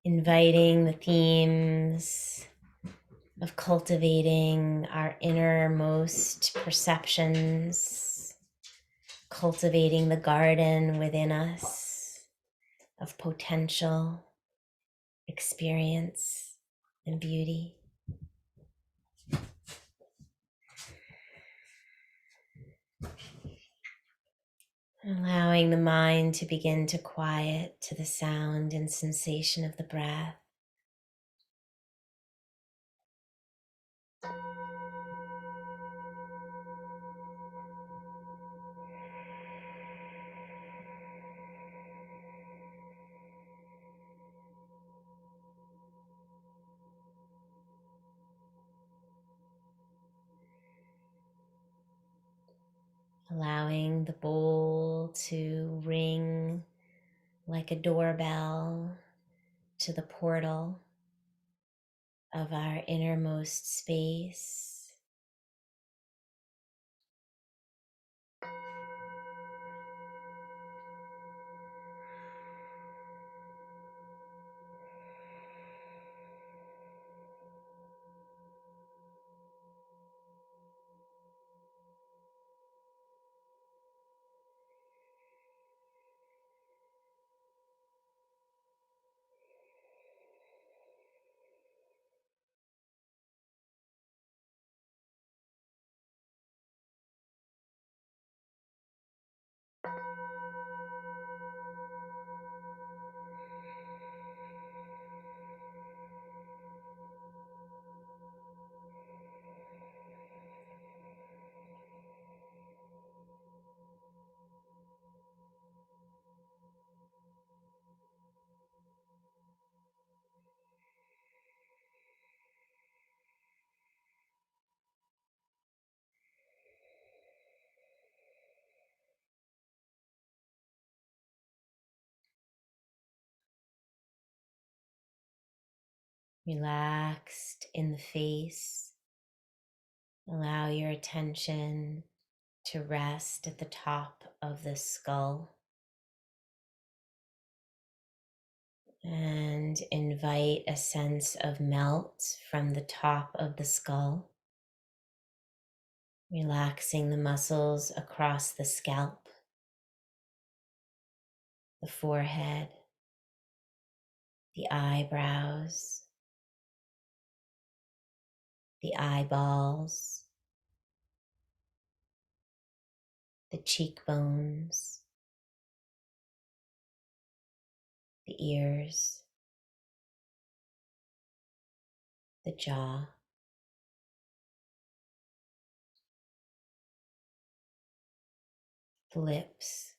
inviting the themes of cultivating our innermost perceptions, cultivating the garden within us of potential, experience, and beauty. Allowing the mind to begin to quiet to the sound and sensation of the breath. Allowing the bowl to ring like a doorbell to the portal of our innermost space. Relaxed in the face. Allow your attention to rest at the top of the skull and invite a sense of melt from the top of the skull, relaxing the muscles across the scalp, the forehead, the eyebrows, the eyeballs, the cheekbones, the ears, the jaw, the lips,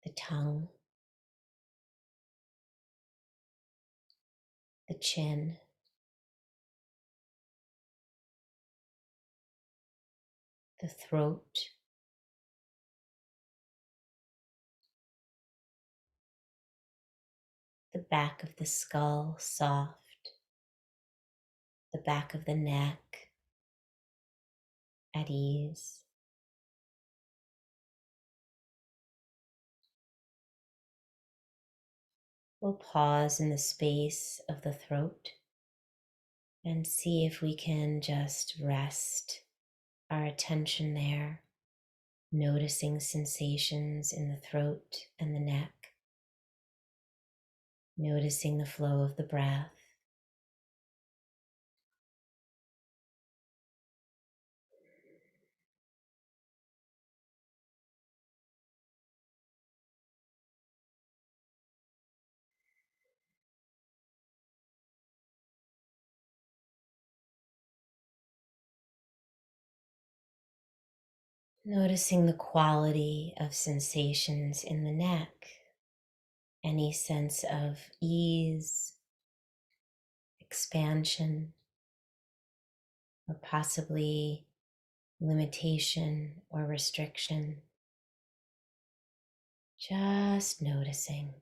the tongue, the chin, the throat, the back of the skull soft, the back of the neck at ease. We'll pause in the space of the throat and see if we can just rest our attention there, noticing sensations in the throat and the neck, noticing the flow of the breath. Noticing the quality of sensations in the neck, any sense of ease, expansion, or possibly limitation or restriction. Just noticing.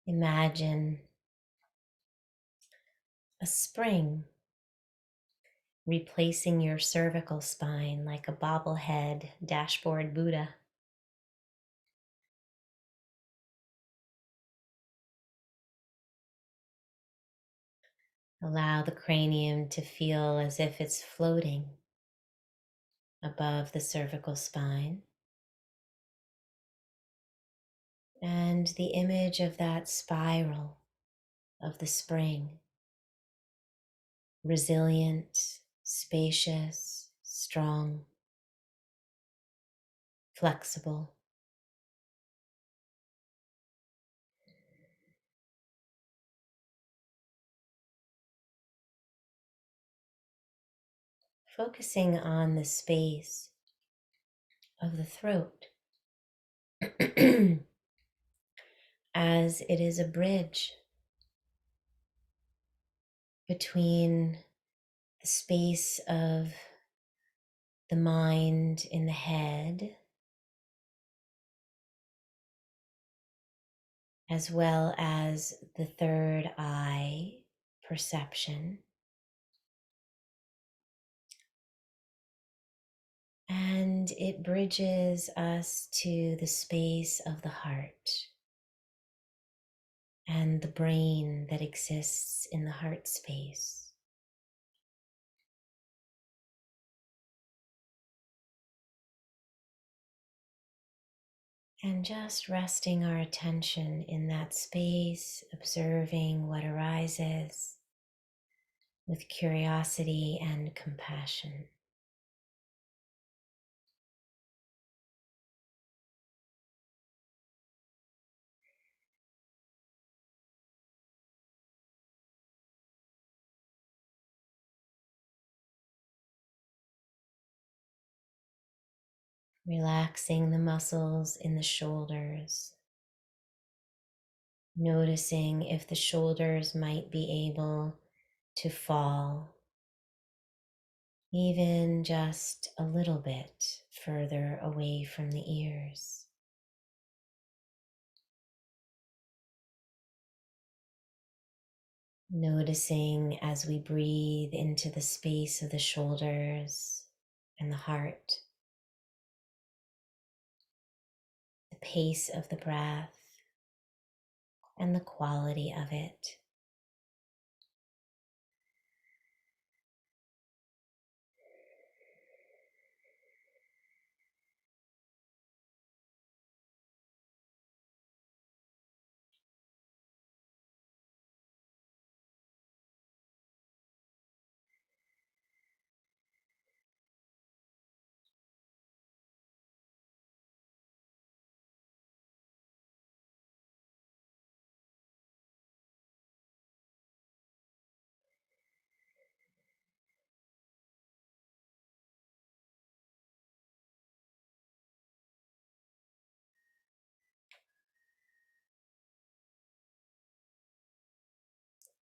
Imagine a spring replacing your cervical spine like a bobblehead dashboard Buddha. Allow the cranium to feel as if it's floating above the cervical spine. And the image of that spiral of the spring, resilient, spacious, strong, flexible. Focusing on the space of the throat as it is a bridge between the space of the mind in the head, as well as the third eye perception. And it bridges us to the space of the heart and the brain that exists in the heart space. And just resting our attention in that space, observing what arises with curiosity and compassion. Relaxing the muscles in the shoulders, noticing if the shoulders might be able to fall even just a little bit further away from the ears. Noticing as we breathe into the space of the shoulders and the heart, the pace of the breath and the quality of it.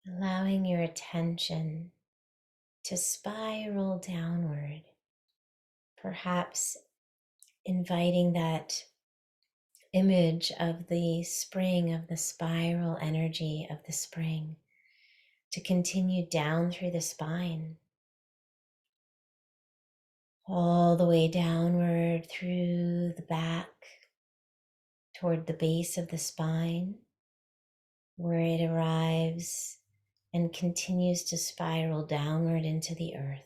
Allowing your attention to spiral downward, perhaps inviting that image of the spring, of the spiral energy of the spring, to continue down through the spine, all the way downward through the back, toward the base of the spine, where it arrives and continues to spiral downward into the earth.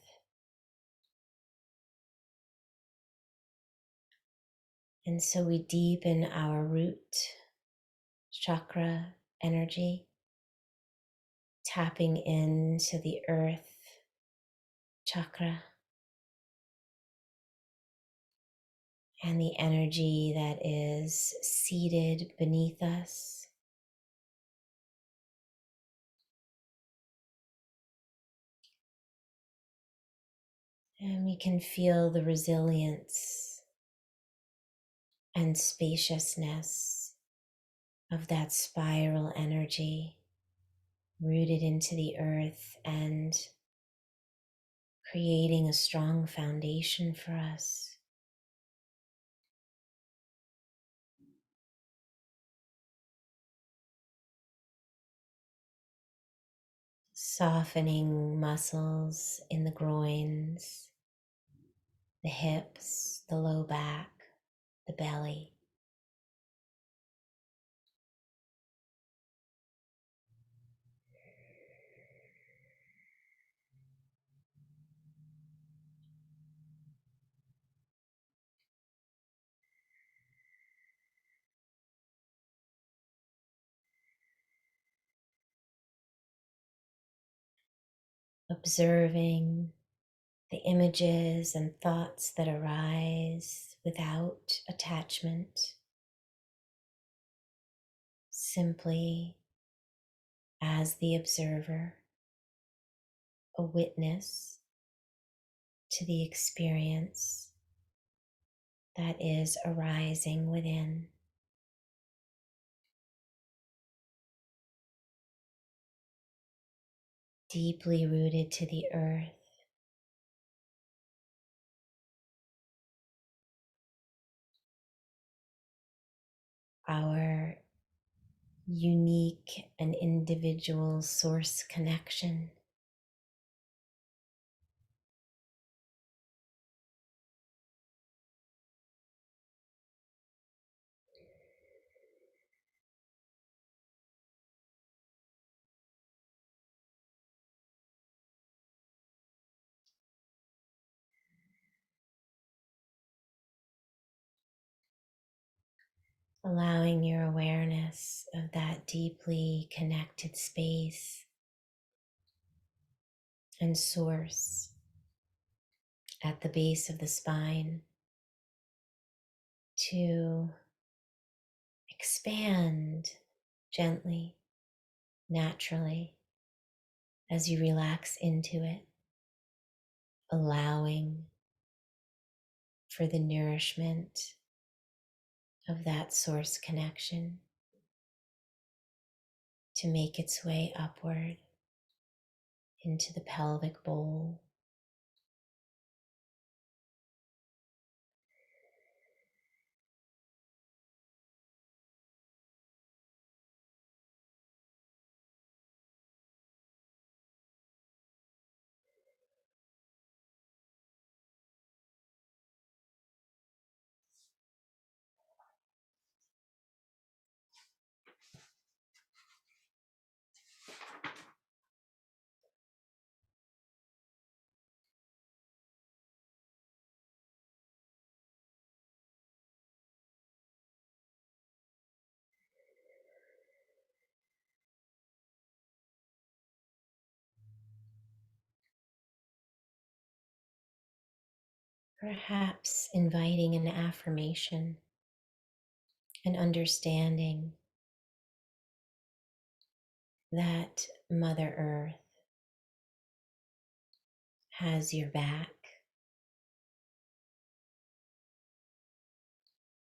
And so we deepen our root chakra energy, tapping into the earth chakra and the energy that is seated beneath us. And we can feel the resilience and spaciousness of that spiral energy rooted into the earth and creating a strong foundation for us. softening muscles in the groins, the hips, the low back, the belly. Observing the images and thoughts that arise without attachment, simply as the observer, a witness to the experience that is arising within. Deeply rooted to the earth, our unique and individual source connection. Allowing your awareness of that deeply connected space and source at the base of the spine to expand gently, naturally, as you relax into it, allowing for the nourishment of that source connection to make its way upward into the pelvic bowl. Perhaps inviting an affirmation and understanding that Mother Earth has your back,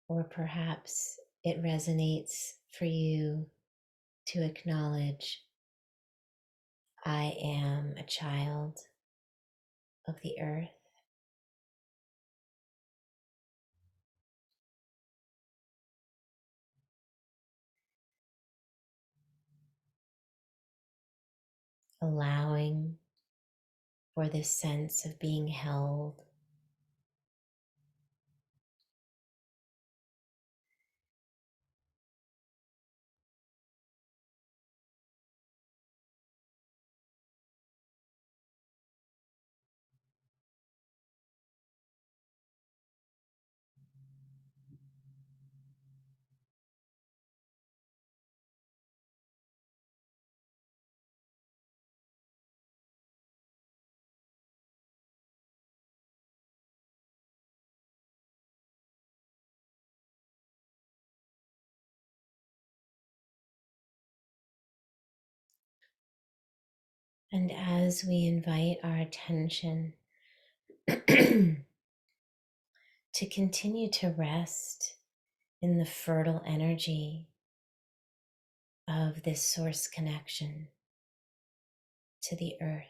or perhaps it resonates for you to acknowledge, I am a child of the earth. Allowing for this sense of being held, and as we invite our attention to continue to rest in the fertile energy of this source connection to the earth,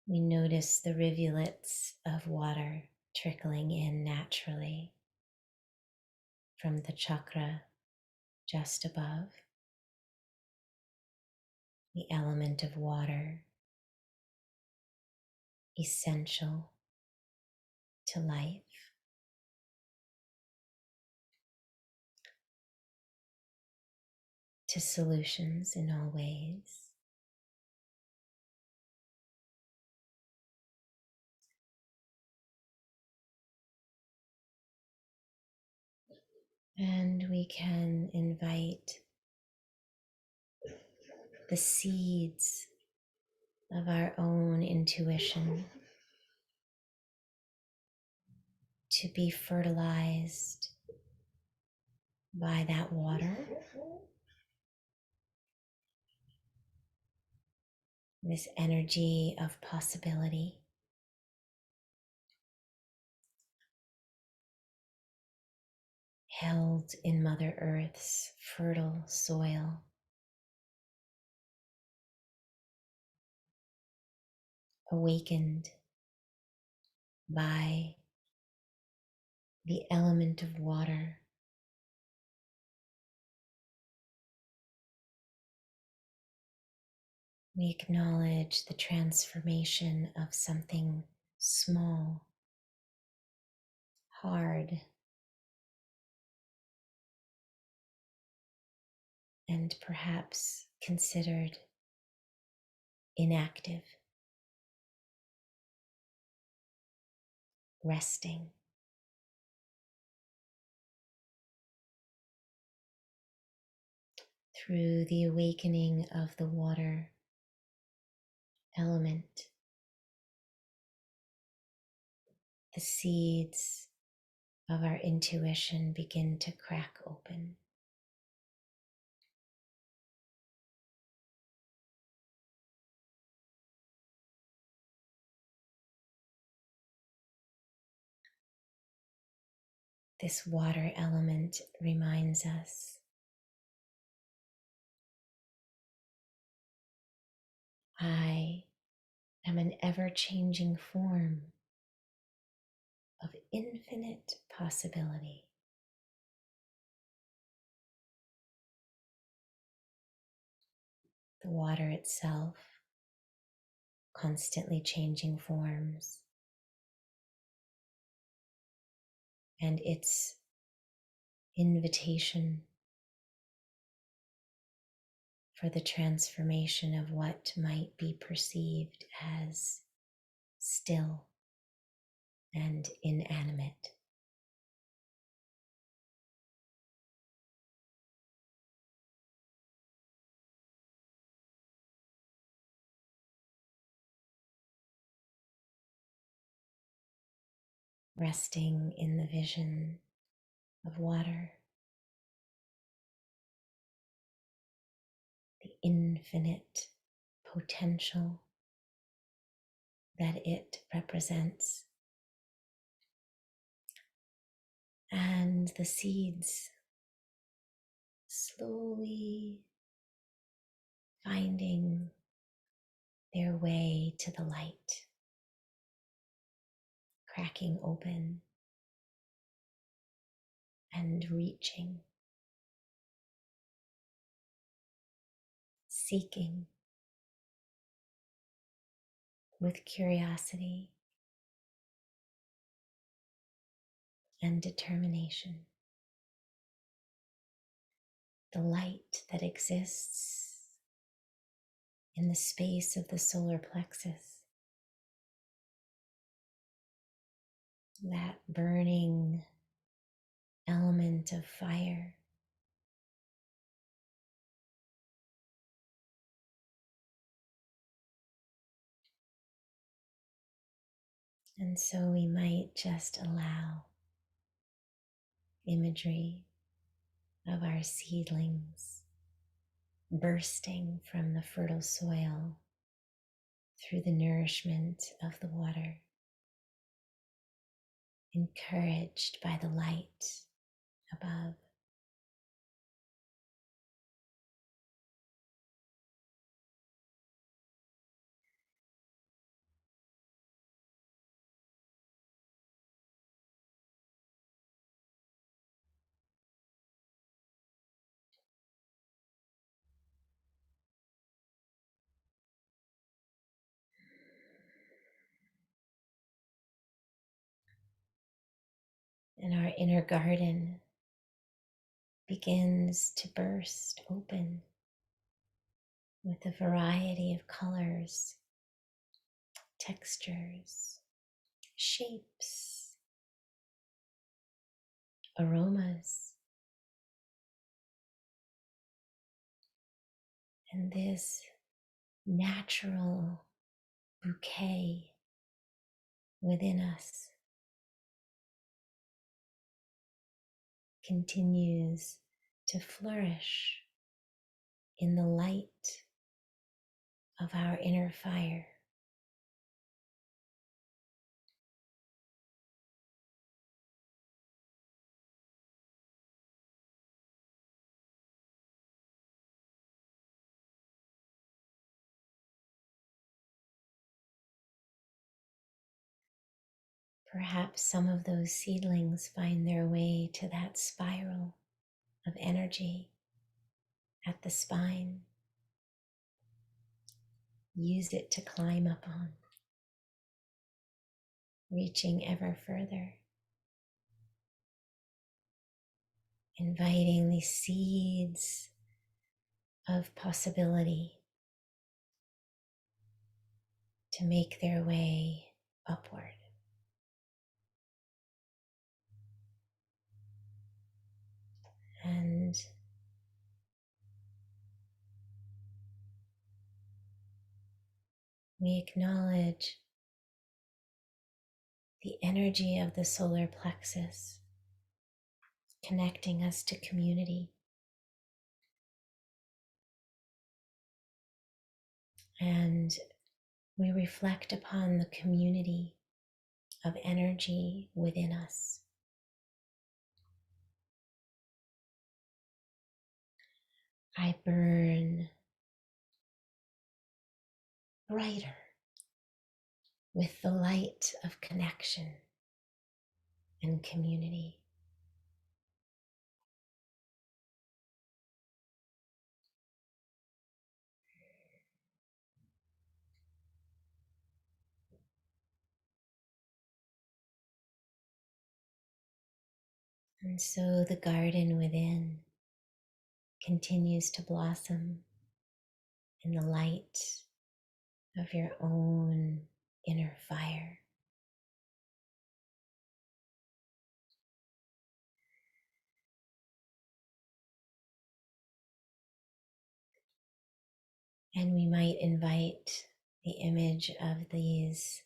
we notice the rivulets of water trickling in naturally from the chakra just above. the element of water, essential to life, to solutions in all ways. And we can invite the seeds of our own intuition to be fertilized by that water, this energy of possibility, held in Mother Earth's fertile soil, awakened by the element of water. We acknowledge the transformation of something small, hard, and perhaps considered inactive, resting. Through the awakening of the water element, the seeds of our intuition begin to crack open. This water element reminds us, I am an ever-changing form of infinite possibility. The water itself, constantly changing forms, and its invitation for the transformation of what might be perceived as still and inanimate. Resting in the vision of water, the infinite potential that it represents, and the seeds slowly finding their way to the light, cracking open and reaching, seeking with curiosity and determination the light that exists in the space of the solar plexus, that burning element of fire. And so we might just allow imagery of our seedlings bursting from the fertile soil through the nourishment of the water, encouraged by the light above. And our inner garden begins to burst open with a variety of colors, textures, shapes, aromas. And this natural bouquet within us continues to flourish in the light of our inner fire. Perhaps some of those seedlings find their way to that spiral of energy at the spine. Use it to climb up on, reaching ever further, inviting these seeds of possibility to make their way upward. And we acknowledge the energy of the solar plexus connecting us to community. And we reflect upon the community of energy within us. I burn brighter with the light of connection and community. And so the garden within continues to blossom in the light of your own inner fire. And we might invite the image of these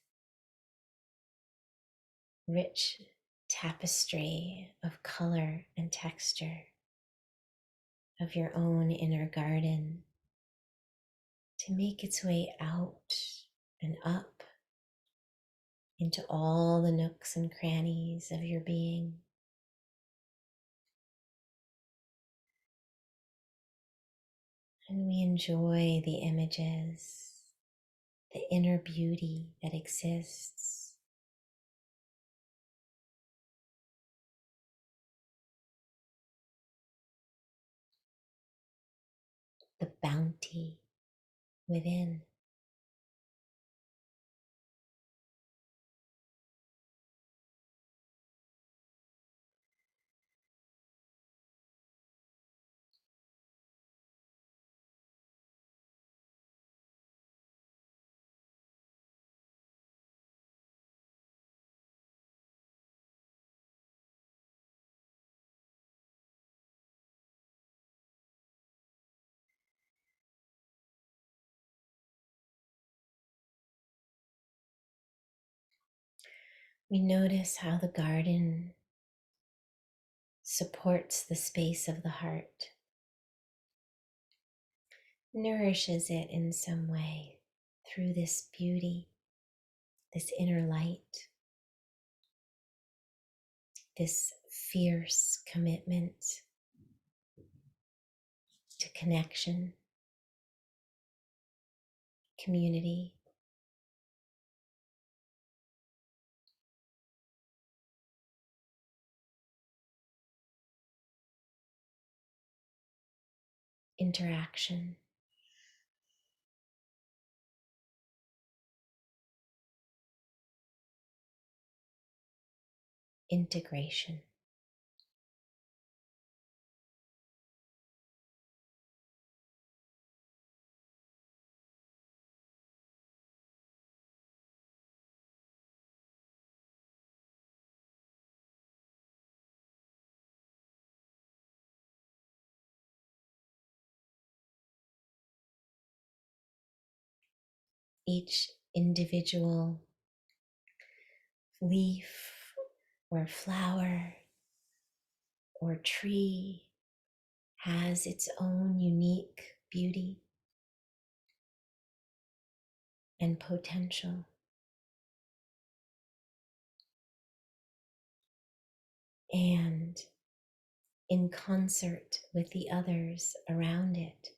rich tapestry of color and texture of your own inner garden to make its way out and up into all the nooks and crannies of your being. And we enjoy the images, the inner beauty that exists. The bounty within. We notice how the garden supports the space of the heart, nourishes it in some way through this beauty, this inner light, this fierce commitment to connection, community, interaction. integration. Each individual leaf or flower or tree has its own unique beauty and potential. And in concert with the others around it,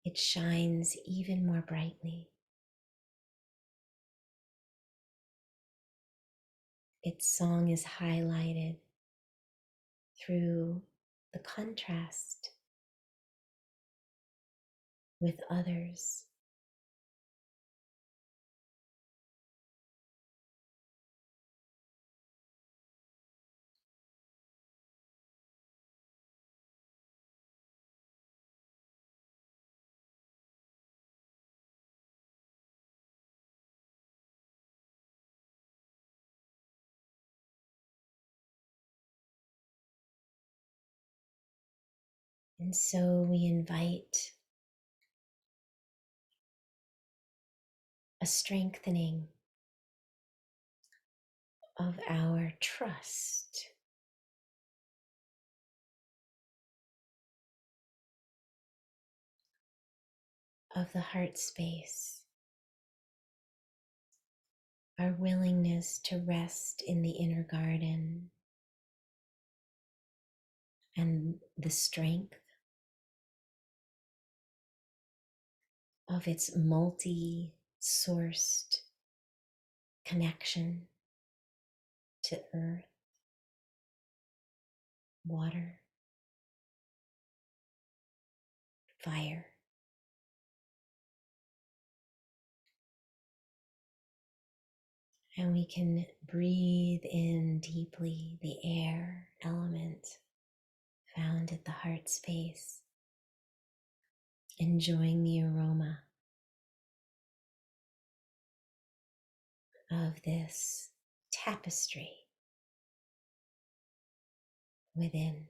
it shines even more brightly. Its song is highlighted through the contrast with others. And so we invite a strengthening of our trust, of the heart space, our willingness to rest in the inner garden and the strength of its multi-sourced connection to earth, water, fire. And we can breathe in deeply the air element found at the heart space, enjoying the aroma of this tapestry within.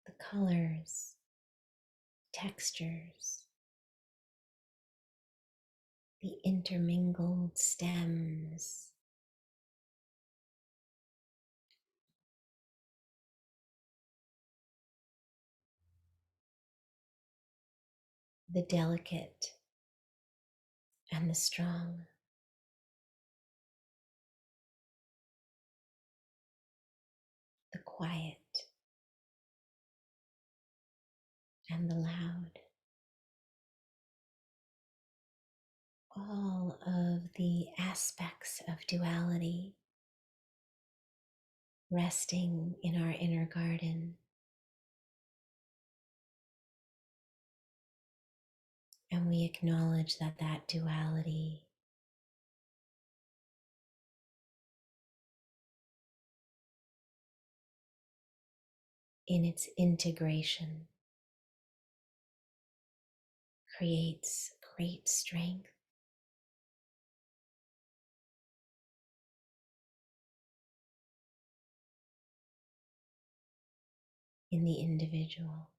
The colors, textures, the intermingled stems, the delicate and the strong, the quiet and the loud. All of the aspects of duality resting in our inner garden. And we acknowledge that that duality in its integration creates great strength in the individual.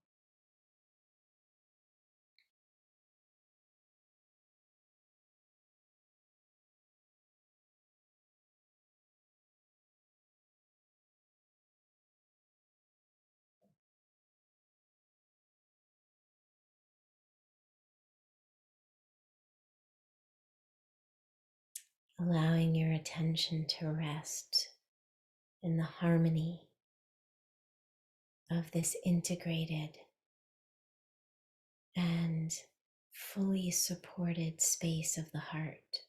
Allowing your attention to rest in the harmony of this integrated and fully supported space of the heart.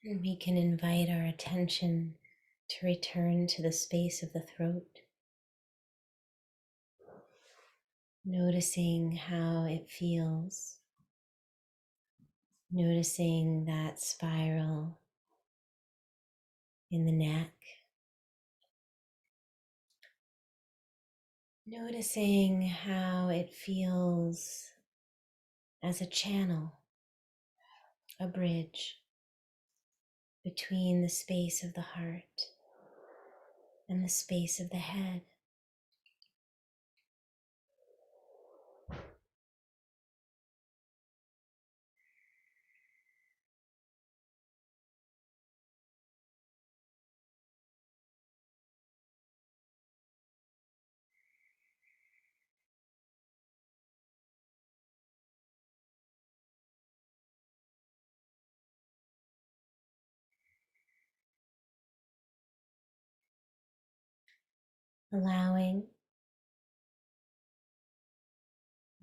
And we can invite our attention to return to the space of the throat, noticing how it feels, noticing that spiral in the neck, noticing how it feels as a channel, a bridge between the space of the heart and the space of the head. Allowing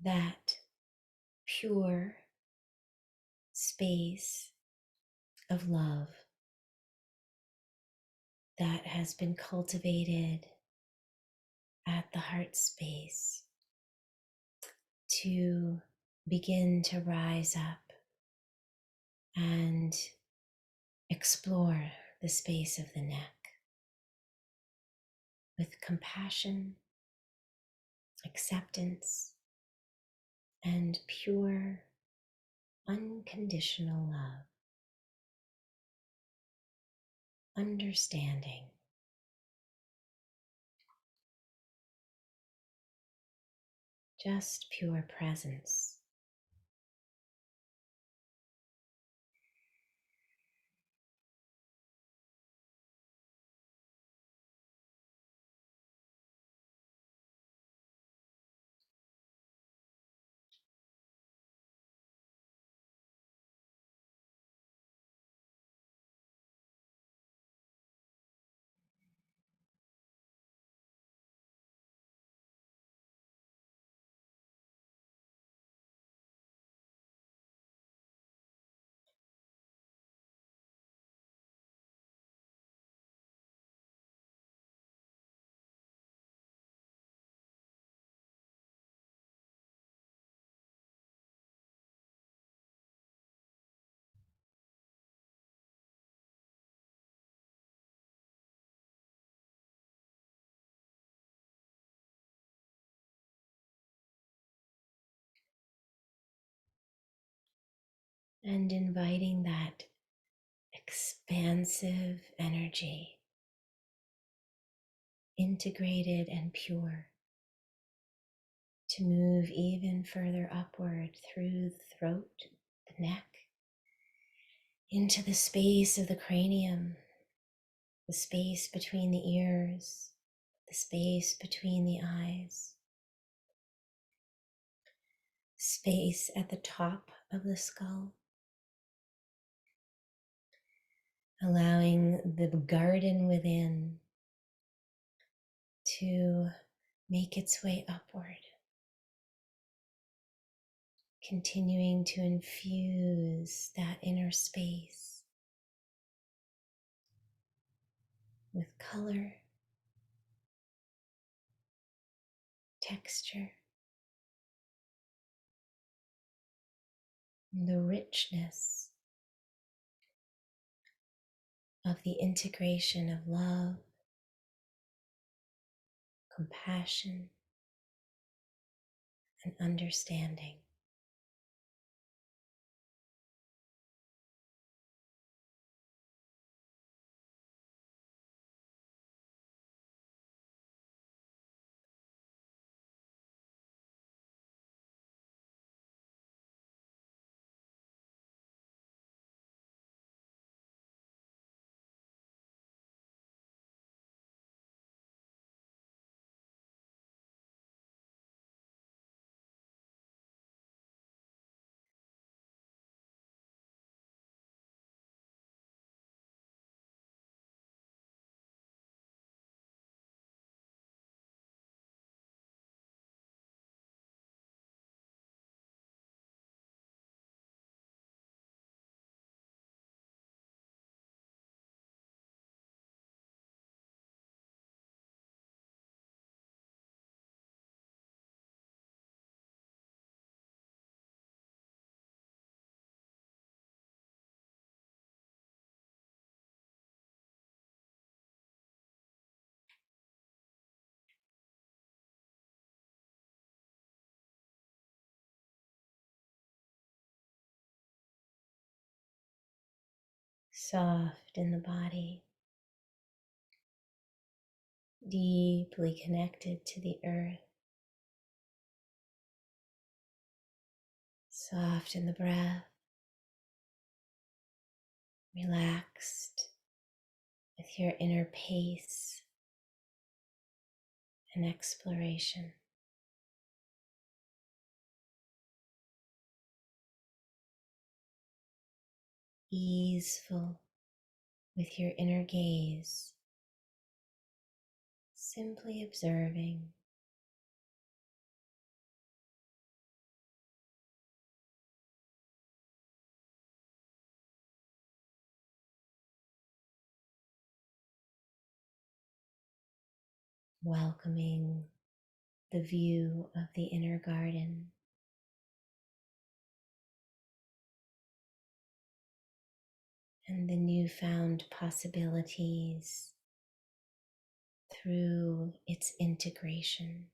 that pure space of love that has been cultivated at the heart space to begin to rise up and explore the space of the neck with compassion, acceptance, and pure, unconditional love, understanding, just pure presence. And inviting that expansive energy, integrated and pure, to move even further upward through the throat, the neck, into the space of the cranium, the space between the ears, the space between the eyes, space at the top of the skull, allowing the garden within to make its way upward, continuing to infuse that inner space with color, texture, and the richness of the integration of love, compassion, and understanding. soft in the body, deeply connected to the earth, soft in the breath, relaxed with your inner pace and exploration. Easeful with your inner gaze, simply observing, welcoming the view of the inner garden and the newfound possibilities through its integration.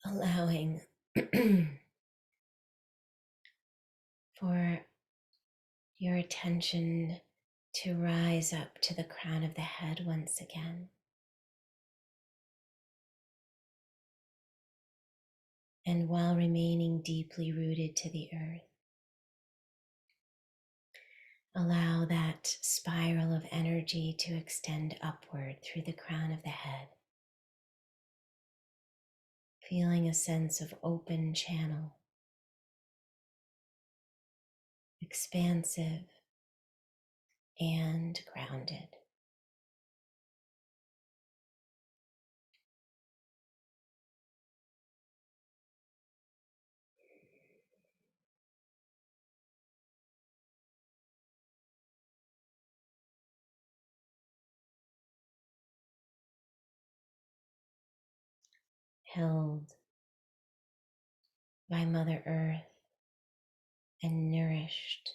Allowing for your attention to rise up to the crown of the head once again. And while remaining deeply rooted to the earth, allow that spiral of energy to extend upward through the crown of the head, feeling a sense of open channel, expansive and grounded. Held by Mother Earth and nourished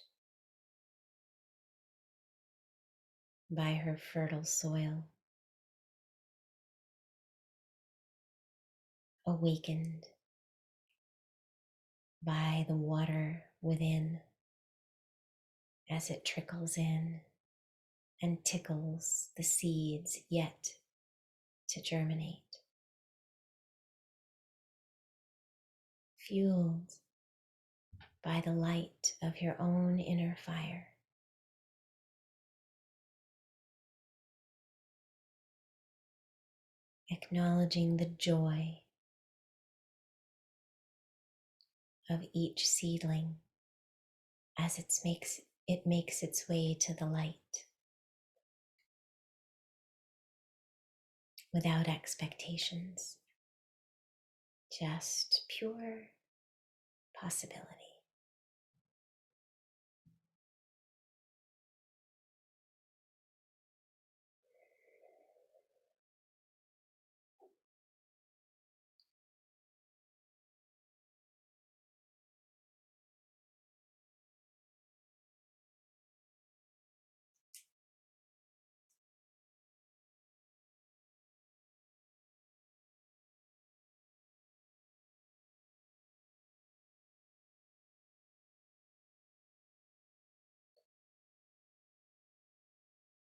by her fertile soil, awakened by the water within as it trickles in and tickles the seeds yet to germinate, fueled by the light of your own inner fire, acknowledging the joy of each seedling as it makes its way to the light without expectations, just pure possibility.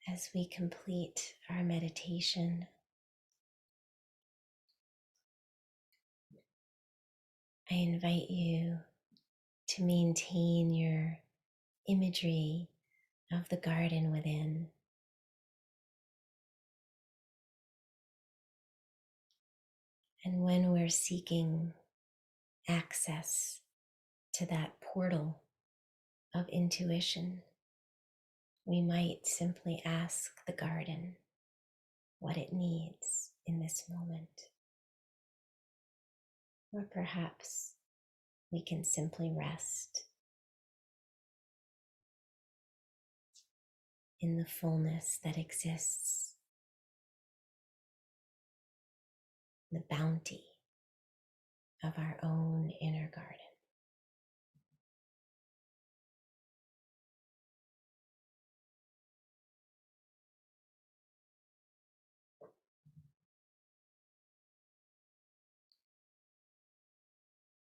As we complete our meditation, I invite you to maintain your imagery of the garden within. And when we're seeking access to that portal of intuition, we might simply ask the garden what it needs in this moment. Or perhaps we can simply rest in the fullness that exists, the bounty of our own inner garden.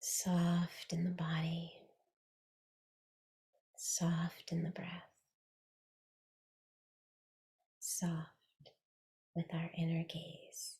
Soft in the body, soft in the breath, soft with our inner gaze.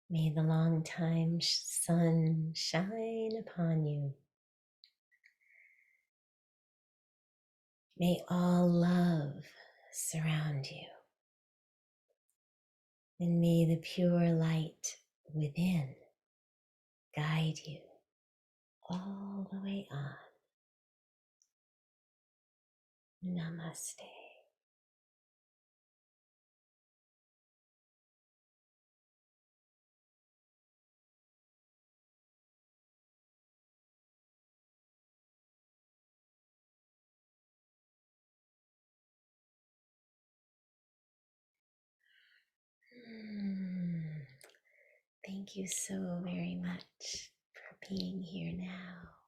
May the long time sun shine upon you. May all love surround you. And may the pure light within guide you all the way on. Namaste. Thank you so very much for being here now.